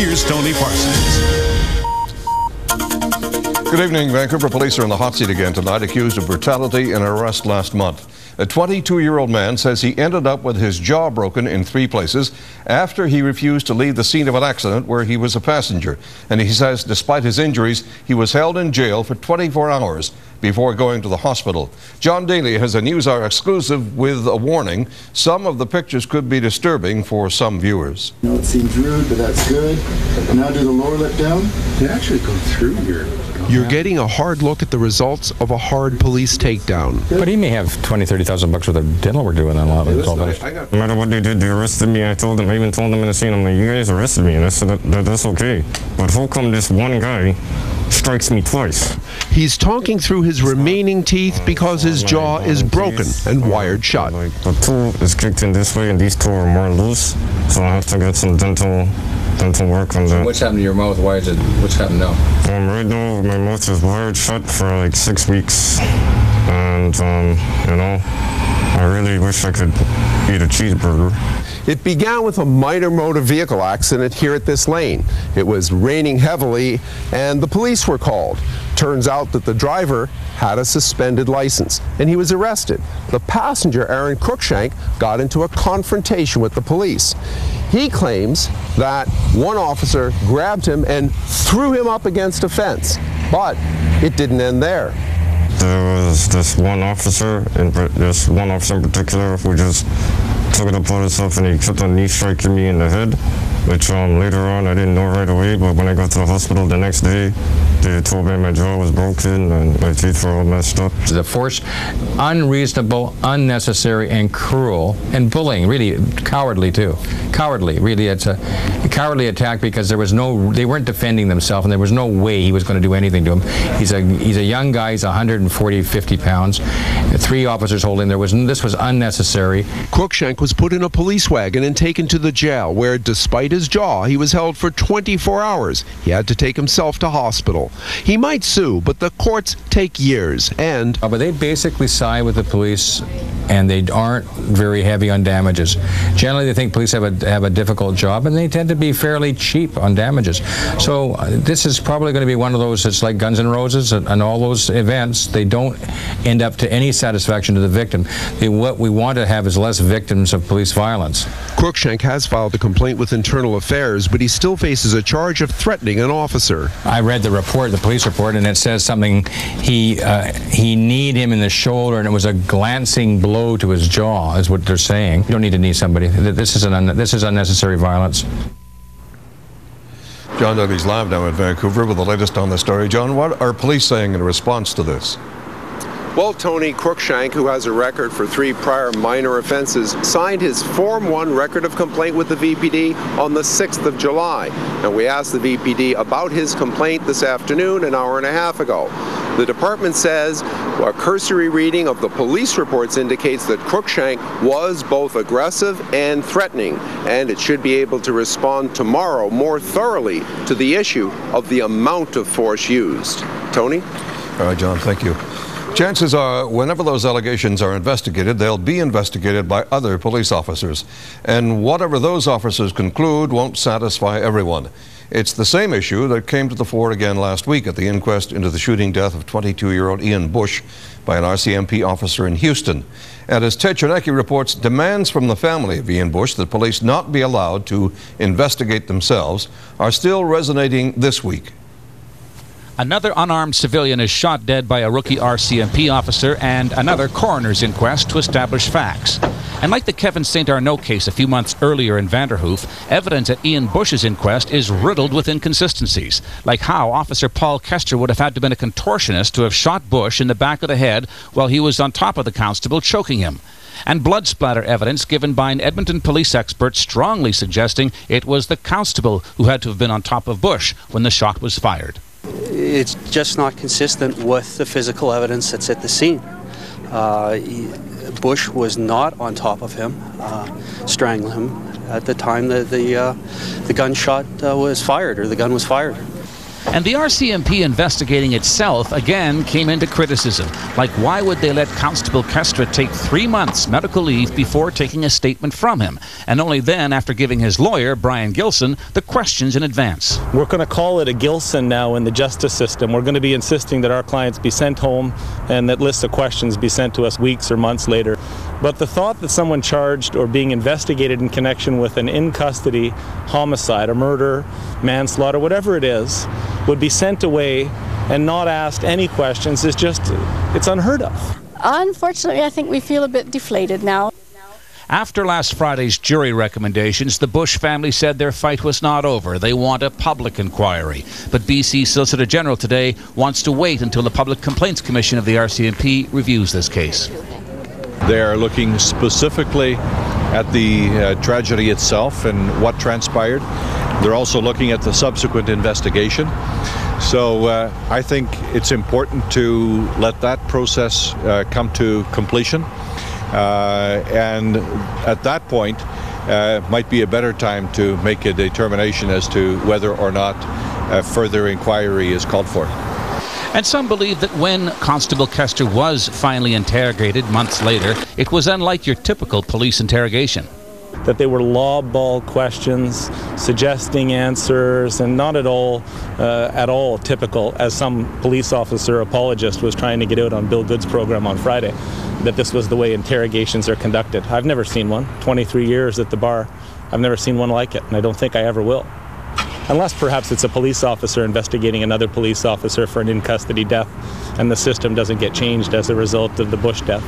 here's Tony Parsons. Good evening. Vancouver police are in the hot seat again tonight, accused of brutality in an arrest last month. A 22-year-old man says he ended up with his jaw broken in 3 places after he refused to leave the scene of an accident where he was a passenger. And he says despite his injuries, he was held in jail for 24 hours before going to the hospital. John Daly has a NewsHour exclusive with a warning. Some of the pictures could be disturbing for some viewers. No, it seems rude, but that's good. Now do the lower lip down. They actually go through your... You're getting a hard look at the results of a hard police takedown. But he may have 20, 30,000 bucks worth of dental work doing a lot of it. No matter what they did, they arrested me. I even told them in the scene, I'm like, you guys arrested me, and I said that's okay. But how come this one guy strikes me twice? He's talking through his remaining teeth because his jaw is broken and wired shut. Like, the 2 is kicked in this way, and these 2 are more loose, so I have to get some dental work on that. What's happened to your mouth? Why is it? What's happened now? Right now, my mouth is wired shut for like 6 weeks, and you know, I really wish I could eat a cheeseburger. It began with a minor motor vehicle accident here at this lane. It was raining heavily and the police were called. Turns out that the driver had a suspended license and he was arrested. The passenger, Cruickshank, got into a confrontation with the police. He claims that one officer grabbed him and threw him up against a fence, but it didn't end there. There was this one officer in particular who just took it upon himself and he kept on knee striking me in the head, which later on I didn't know right away, but when I got to the hospital the next day, they told me my jaw was broken and my teeth were all messed up. The force, unreasonable, unnecessary, and cruel, and bullying, really cowardly too. Cowardly, really, it's a cowardly attack because they weren't defending themselves and there was no way he was going to do anything to him. He's a young guy, he's 140, 50 pounds, 3 officers holding him. This was unnecessary. Cruickshank was put in a police wagon and taken to the jail where, despite his jaw, he was held for 24 hours. He had to take himself to hospital. He might sue, but the courts take years, and... But they basically side with the police, and they aren't very heavy on damages. Generally, they think police have a difficult job, and they tend to be fairly cheap on damages. So this is probably going to be one of those, it's like Guns N' Roses and all those events. They don't end up to any satisfaction to the victim. What we want to have is less victims of police violence. Cruickshank has filed a complaint with Internal Affairs, but he still faces a charge of threatening an officer. I read the report, the police report, and it says something, he kneed him in the shoulder and it was a glancing blow to his jaw, is what they're saying. You don't need to knee somebody. This is unnecessary violence. John Daly's live now in Vancouver with the latest on the story. John, what are police saying in response to this? Well, Tony, Cruickshank, who has a record for 3 prior minor offenses, signed his Form 1 record of complaint with the VPD on the 6th of July. And we asked the VPD about his complaint this afternoon, an hour and a half ago. The department says a cursory reading of the police reports indicates that Cruickshank was both aggressive and threatening, and it should be able to respond tomorrow more thoroughly to the issue of the amount of force used. Tony? All right, John, thank you. Chances are, whenever those allegations are investigated, they'll be investigated by other police officers. And whatever those officers conclude won't satisfy everyone. It's the same issue that came to the fore again last week at the inquest into the shooting death of 22-year-old Ian Bush by an RCMP officer in Houston. And as Ted Chernecki reports, demands from the family of Ian Bush that police not be allowed to investigate themselves are still resonating this week. Another unarmed civilian is shot dead by a rookie RCMP officer, and another coroner's inquest to establish facts. And like the Kevin St. Arnaud case a few months earlier in Vanderhoof, evidence at Ian Bush's inquest is riddled with inconsistencies, like how Officer Paul Kester would have had to have been a contortionist to have shot Bush in the back of the head while he was on top of the constable choking him. And blood splatter evidence given by an Edmonton police expert strongly suggesting it was the constable who had to have been on top of Bush when the shot was fired. It's just not consistent with the physical evidence that's at the scene. Bush was not on top of him, strangling him at the time that the gunshot was fired, or the gun was fired. And the RCMP investigating itself again came into criticism. Like, why would they let Constable Kestra take 3 months medical leave before taking a statement from him? And only then, after giving his lawyer, Brian Gilson, the questions in advance. We're going to call it a Gilson now in the justice system. We're going to be insisting that our clients be sent home and that lists of questions be sent to us weeks or months later. But the thought that someone charged or being investigated in connection with an in-custody homicide, a murder, manslaughter, whatever it is, would be sent away and not asked any questions is just, it's unheard of. Unfortunately, I think we feel a bit deflated now. After last Friday's jury recommendations, the Bush family said their fight was not over. They want a public inquiry. But BC Solicitor General today wants to wait until the Public Complaints Commission of the RCMP reviews this case. They are looking specifically at the tragedy itself and what transpired. They're also looking at the subsequent investigation. So I think it's important to let that process come to completion. And at that point, might be a better time to make a determination as to whether or not further inquiry is called for. And some believe that when Constable Kester was finally interrogated months later, it was unlike your typical police interrogation. That they were lob ball questions, suggesting answers, and not at all typical, as some police officer apologist was trying to get out on Bill Good's program on Friday, that this was the way interrogations are conducted. I've never seen one. 23 years at the bar, I've never seen one like it, and I don't think I ever will. Unless perhaps it's a police officer investigating another police officer for an in-custody death, and the system doesn't get changed as a result of the Bush death.